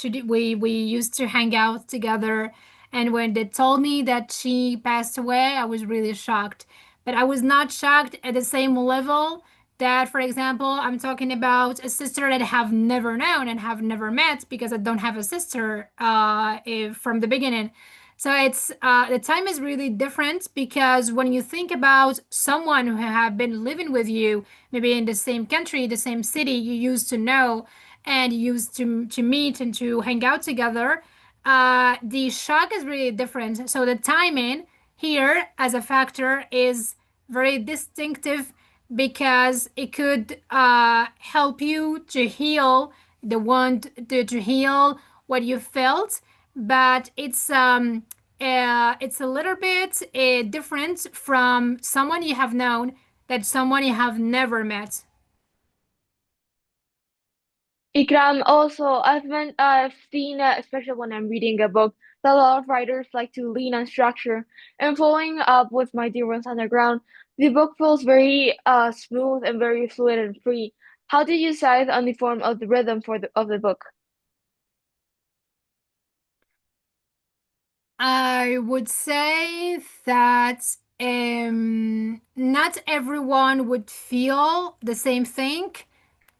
used to hang out together, and when they told me that she passed away, I was really shocked. But I was not shocked at the same level that, for example, I'm talking about a sister that I have never known and have never met because I don't have a sister from the beginning. So it's the time is really different because when you think about someone who have been living with you, maybe in the same country, the same city, you used to know and you used to meet and to hang out together, the shock is really different. So the timing here as a factor is very distinctive because it could help you to heal the wound, to heal what you felt, but it's a little bit different from someone you have known that someone you have never met. Ikram, also, I've seen, especially when I'm reading a book, that a lot of writers like to lean on structure. And following up with My Dear Ones Underground, the book feels very smooth and very fluid and free. How did you decide on the form of the rhythm of the book? I would say that not everyone would feel the same thing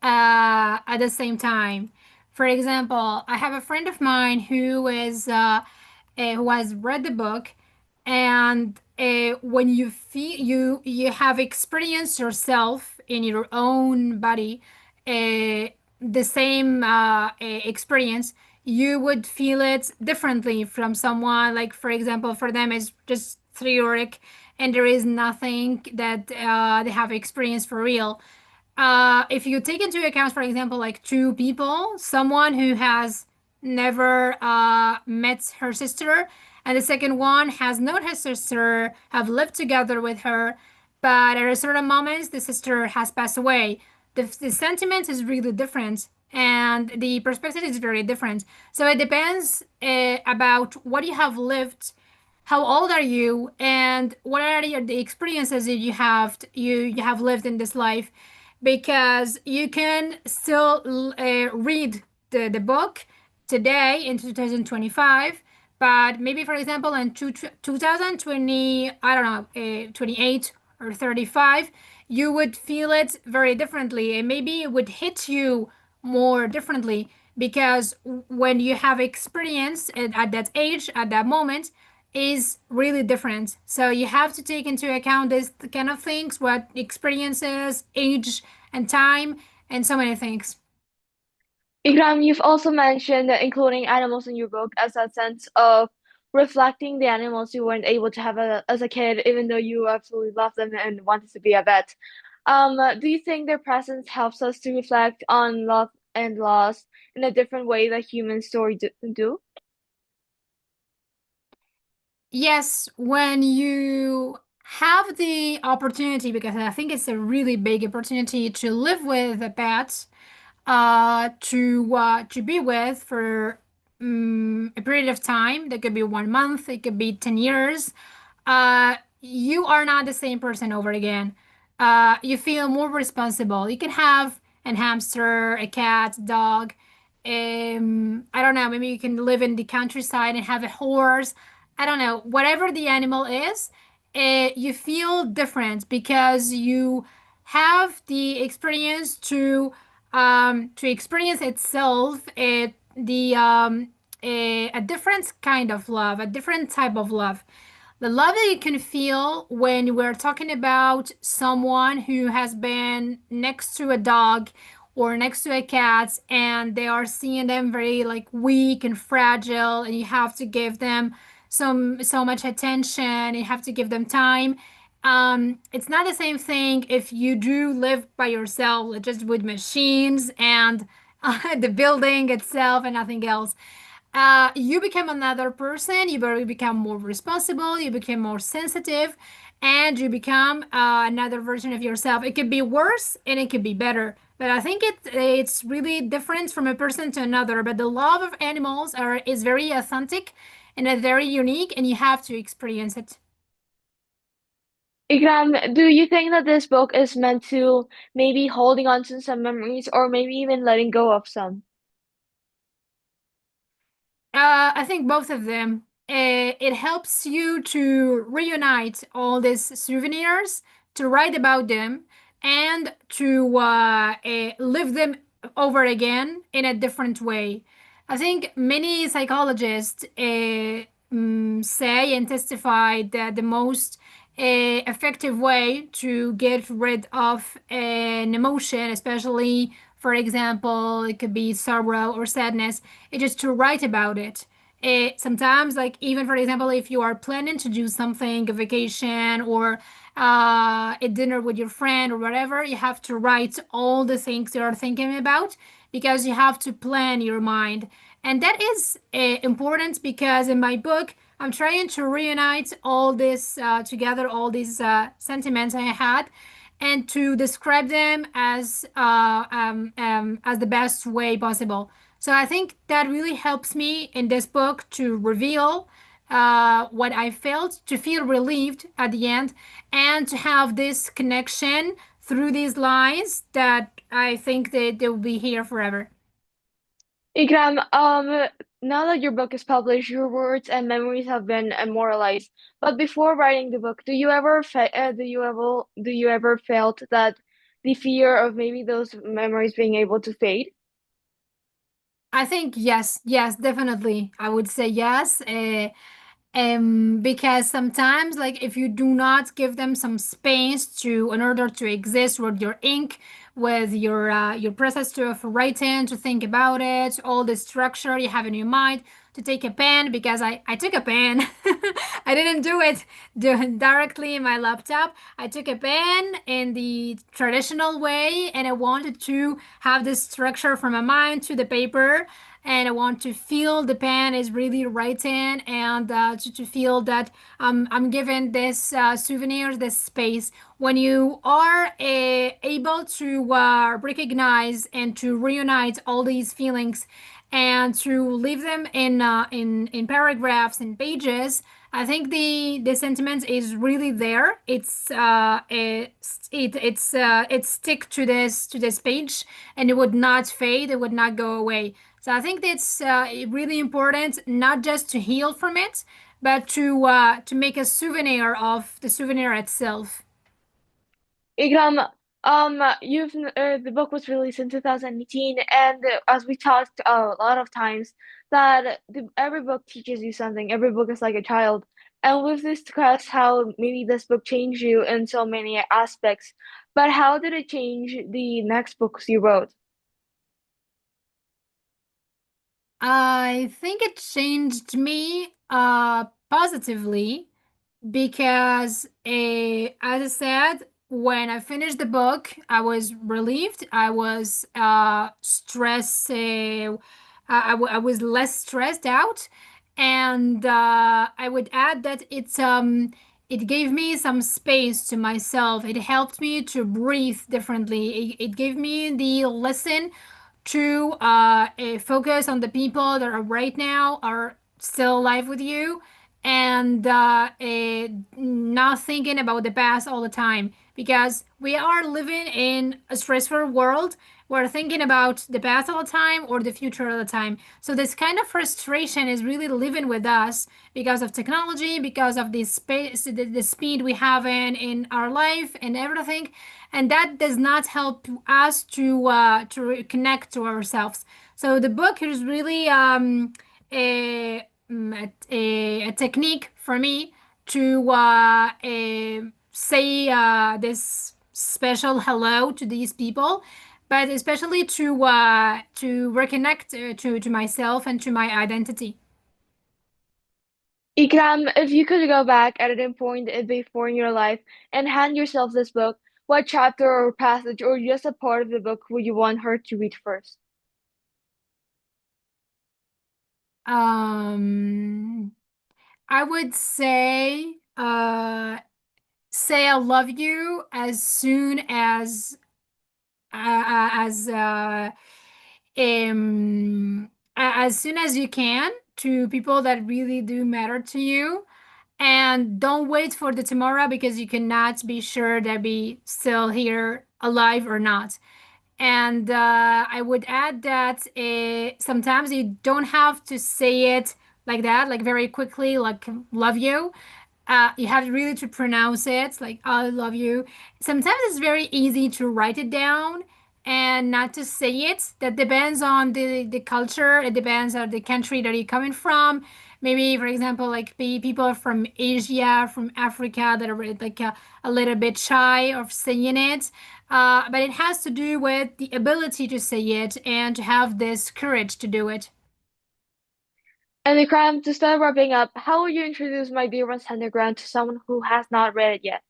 at the same time. For example, I have a friend of mine who has read the book, and when you feel you have experienced yourself in your own body, the same experience, you would feel it differently from someone. Like for example, for them it's just theoretic, and there is nothing that they have experienced for real. If you take into account, for example, like two people, someone who has never met her sister, and the second one has known her sister, have lived together with her, but at a certain moment, the sister has passed away. The sentiment is really different, and the perspective is very different. So it depends about what you have lived, how old are you, and what are the experiences that you have lived in this life, because you can still read the book today in 2025, but maybe for example in 2020, I don't know, 28 or 35, you would feel it very differently, and maybe it would hit you more differently because when you have experience at that age, at that moment, is really different. So you have to take into account this kind of things, what experiences, age, and time, and so many things. Ikram, you've also mentioned that including animals in your book as a sense of reflecting the animals you weren't able to have as a kid, even though you absolutely loved them and wanted to be a vet. Do you think their presence helps us to reflect on love and loss in a different way that human stories do? Yes, when you have the opportunity, because I think it's a really big opportunity to live with a pet, to be with for a period of time. That could be 1 month, it could be 10 years. You are not the same person over again. You feel more responsible. You can have an hamster, a cat, dog. I don't know. Maybe you can live in the countryside and have a horse. I don't know. Whatever the animal is, you feel different because you have the experience to experience itself a different kind of love, a different type of love. The love that you can feel when we're talking about someone who has been next to a dog or next to a cat and they are seeing them very like weak and fragile, and you have to give them so much attention, you have to give them time. It's not the same thing if you do live by yourself, like just with machines and the building itself and nothing else. you become another person, you become more responsible, you become more sensitive, and you become another version of yourself. It could be worse and it could be better. But I think it's really different from a person to another. But the love of animals is very authentic and very unique, and you have to experience it. Ikram, do you think that this book is meant to maybe holding on to some memories or maybe even letting go of some? I think both of them. It helps you to reunite all these souvenirs, to write about them, and to live them over again in a different way. I think many psychologists say and testify that the most effective way to get rid of an emotion, especially, for example, it could be sorrow or sadness, is just to write about it. Sometimes, like even for example, if you are planning to do something, a vacation or a dinner with your friend or whatever, you have to write all the things you are thinking about because you have to plan your mind. And that is important because in my book, I'm trying to reunite all this together, all these sentiments I had, and to describe them as the best way possible. So I think that really helps me in this book to reveal what I felt, to feel relieved at the end, and to have this connection through these lines that I think that they will be here forever. Ikram, now that your book is published, your words and memories have been immortalized. But before writing the book, do you ever felt that the fear of maybe those memories being able to fade? I think yes, yes, definitely. I would say yes. Because sometimes, like, if you do not give them some space to, in order to exist with your ink, with your process to of writing, to think about it, all the structure you have in your mind, to take a pen, because I took a pen. I didn't directly in my laptop. I took a pen in the traditional way, and I wanted to have this structure from my mind to the paper, and I want to feel the pen is really writing, and to feel that I'm given this souvenir, this space. When you are able to recognize and to reunite all these feelings and to leave them in paragraphs and pages, I think the sentiment is really there. It's stick to this page, and it would not fade. It would not go away. So I think that's really important, not just to heal from it, but to make a souvenir of the souvenir itself. Ikram, the book was released in 2018, and as we talked a lot of times, that every book teaches you something. Every book is like a child, and we've discussed how maybe this book changed you in so many aspects. But how did it change the next books you wrote? I think it changed me positively because, as I said, when I finished the book, I was relieved. I was stressed. I was less stressed out, and I would add that it gave me some space to myself. It helped me to breathe differently. It gave me the lesson to focus on the people that are right now are still alive with you, and not thinking about the past all the time, because we are living in a stressful world. We're thinking about the past all the time or the future all the time. So this kind of frustration is really living with us because of technology, because of the space, the speed we have in our life and everything, and that does not help us to connect to ourselves. So the book is really a technique for me to say this special hello to these people, but especially to reconnect to myself and to my identity. Ikram, if you could go back at any point before in your life and hand yourself this book, what chapter or passage or just a part of the book would you want her to read first? Um, I would say I love you as soon as um as soon as you can to people that really do matter to you. And don't wait for the tomorrow because you cannot be sure they'll be still here alive or not. And I would add that sometimes you don't have to say it like that, like very quickly, like love you. You have really to pronounce it, like I love you. Sometimes it's very easy to write it down and not to say it. That depends on the culture. It depends on the country that you're coming from. Maybe, for example, like people from Asia, from Africa that are like a little bit shy of saying it. But it has to do with the ability to say it and to have this courage to do it. And Ikram, to start wrapping up, how would you introduce My Dear Ones Underground to someone who has not read it yet?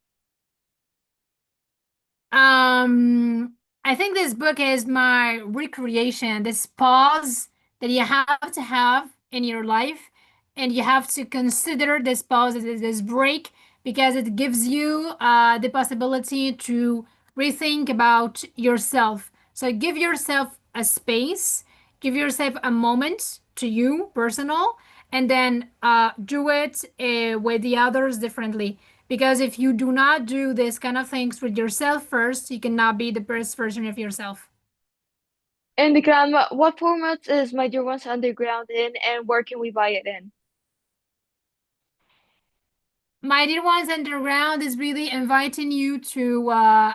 Um, I think this book is my recreation, this pause that you have to have in your life, and you have to consider this pause, this break, because it gives you the possibility to rethink about yourself. So give yourself a space, give yourself a moment to you, personal, and then do it with the others differently. Because if you do not do this kind of things with yourself first, you cannot be the best version of yourself. And Ikram, what formats is My Dear Ones Underground in, and where can we buy it in? My Dear Ones Underground is really inviting you to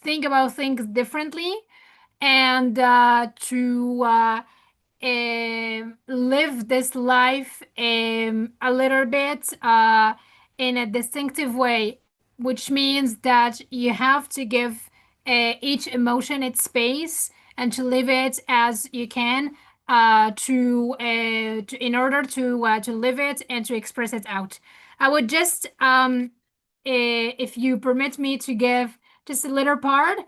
think about things differently and to live this life a little bit in a distinctive way, which means that you have to give each emotion its space and to live it as you can in order to live it and to express it out. I would just if you permit me to give just a little part.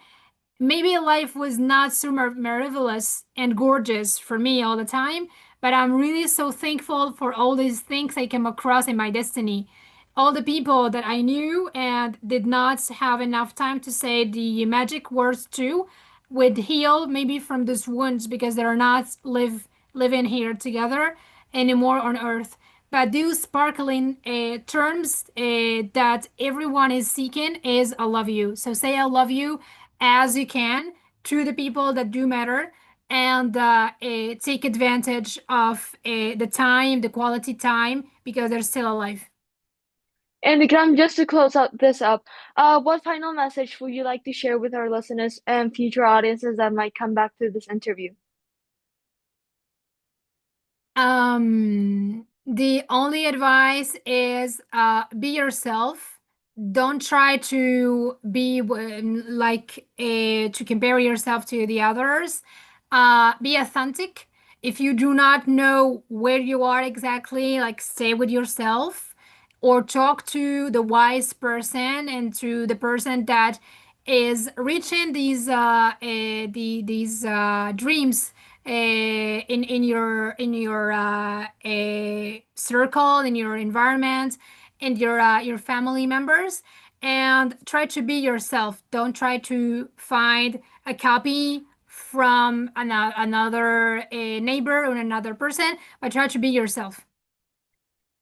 Maybe life was not so marvelous and gorgeous for me all the time, but I'm really so thankful for all these things I came across in my destiny. All the people that I knew and did not have enough time to say the magic words to would heal maybe from these wounds because they're not living here together anymore on earth. But those sparkling terms that everyone is seeking is I love you. So say I love you as you can to the people that do matter and take advantage of the time, the quality time, because they're still alive. And Ikram, just to close up this up, what final message would you like to share with our listeners and future audiences that might come back to this interview? The only advice is be yourself. Don't try to be to compare yourself to the others. Be authentic. If you do not know where you are exactly, like stay with yourself or talk to the wise person and to the person that is reaching these dreams in your circle, in your environment, and your family members, and try to be yourself. Don't try to find a copy from another neighbor or another person, but try to be yourself.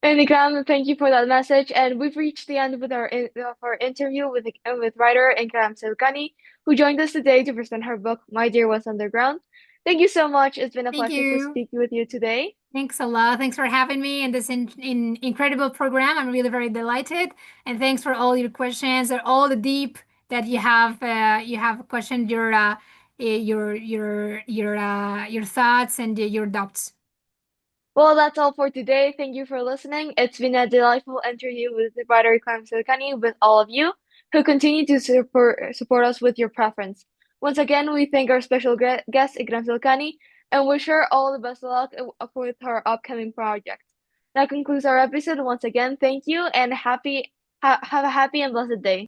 And Ikram, thank you for that message. And we've reached the end with of our interview with writer Ikrame Selkani, who joined us today to present her book, My Dear Ones Underground. Thank you so much. It's been a Thank pleasure to you. speak with you today. Thanks a lot. Thanks for having me in this incredible program. I'm really very delighted, and thanks for all your questions and all the deep that you have questioned your thoughts and your doubts. Well, that's all for today. Thank you for listening. It's been a delightful interview with the writer Ikrame Selkani with all of you who continue to support us with your preference. Once again, we thank our special guest Ikrame Selkani and wish her all the best of luck with her upcoming project. That concludes our episode. Once again, thank you and have a happy and blessed day.